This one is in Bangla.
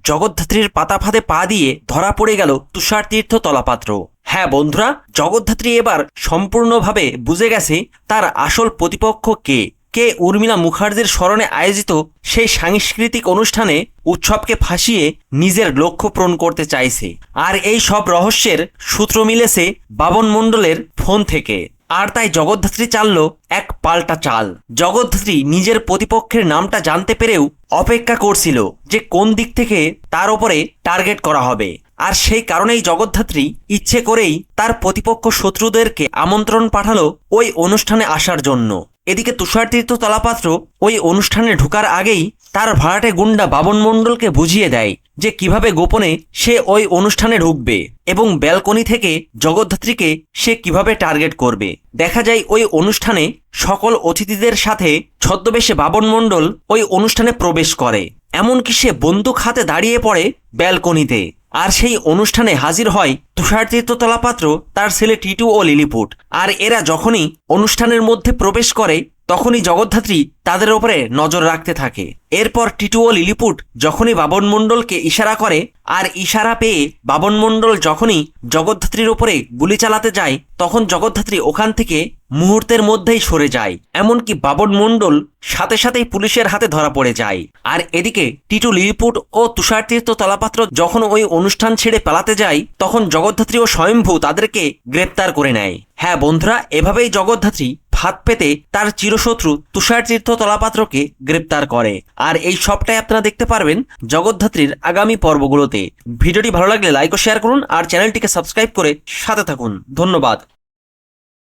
জগদ্ধাত্রীর পাতা ফাঁদে পা দিয়ে ধরা পড়ে গেল তুষারতীর্থ তলাপাত্র। হ্যাঁ বন্ধুরা, জগদ্ধাত্রী এবার সম্পূর্ণভাবে বুঝে গেছে তার আসল প্রতিপক্ষ কে। কে উর্মিলা মুখার্জির স্মরণে আয়োজিত সেই সাংস্কৃতিক অনুষ্ঠানে উৎসবকে ফাঁসিয়ে নিজের লক্ষ্য পূরণ করতে চাইছে। আর এই সব রহস্যের সূত্র মিলেছে বাবন মণ্ডলের ফোন থেকে। আর তাই জগদ্ধাত্রী চালল এক পাল্টা চাল। জগদ্ধাত্রী নিজের প্রতিপক্ষের নামটা জানতে পেরেও অপেক্ষা করছিল যে কোন দিক থেকে তার ওপরে টার্গেট করা হবে। আর সেই কারণেই জগদ্ধাত্রী ইচ্ছে করেই তার প্রতিপক্ষ শত্রুদেরকে আমন্ত্রণ পাঠালো ওই অনুষ্ঠানে আসার জন্য। এদিকে তুষারতীর্থ তলাপাত্র ওই অনুষ্ঠানে ঢোকার আগেই তার ভাড়াটে গুন্ডা বাবন মণ্ডলকে বুঝিয়ে দেয় যে কিভাবে গোপনে সে ওই অনুষ্ঠানে ঢুকবে এবং ব্যালকনি থেকে জগদ্ধাত্রীকে সে কিভাবে টার্গেট করবে। দেখা যায় ওই অনুষ্ঠানে সকল অতিথিদের সাথে ছদ্মবেশে বাবন মণ্ডল ওই অনুষ্ঠানে প্রবেশ করে। এমনকি সে বন্দুক হাতে দাঁড়িয়ে পড়ে ব্যালকনিতে। আর সেই অনুষ্ঠানে হাজির হয় তুষারতীর্থ তলাপাত্র, তার ছেলে টিটু ও লিলিপুট। আর এরা যখনই অনুষ্ঠানের মধ্যে প্রবেশ করে তখনই জগদ্ধাত্রী তাদের ওপরে নজর রাখতে থাকে। এরপর টিটু ও লিলিপুট যখনই বাবন মণ্ডলকে ইশারা করে, আর ইশারা পেয়ে বাবন মণ্ডল যখনই জগদ্ধাত্রীর ওপরে গুলি চালাতে যায় তখন জগদ্ধাত্রী ওখান থেকে মুহূর্তের মধ্যেই সরে যায়। এমনকি বাবন মণ্ডল সাথে সাথেই পুলিশের হাতে ধরা পড়ে যায়। আর এদিকে টিটু, লিলিপুট ও তুষারতীর্থ তলাপাত্র যখন ওই অনুষ্ঠান ছেড়ে পালাতে যায় তখন জগদ্ধাত্রী ও স্বয়ম্ভু তাদেরকে গ্রেপ্তার করে নেয়। হ্যাঁ বন্ধুরা, এভাবেই জগদ্ধাত্রী ফাঁদ পেতে তার চিরশত্রু তুষারতীর্থ তলাপাত্রকে গ্রেপ্তার করে। আর এই সবটাই আপনারা দেখতে পারবেন জগদ্ধাত্রীর আগামী পর্বগুলোতে। ভিডিওটি ভালো লাগলে লাইক ও শেয়ার করুন আর চ্যানেলটিকে সাবস্ক্রাইব করে সাথে থাকুন। ধন্যবাদ।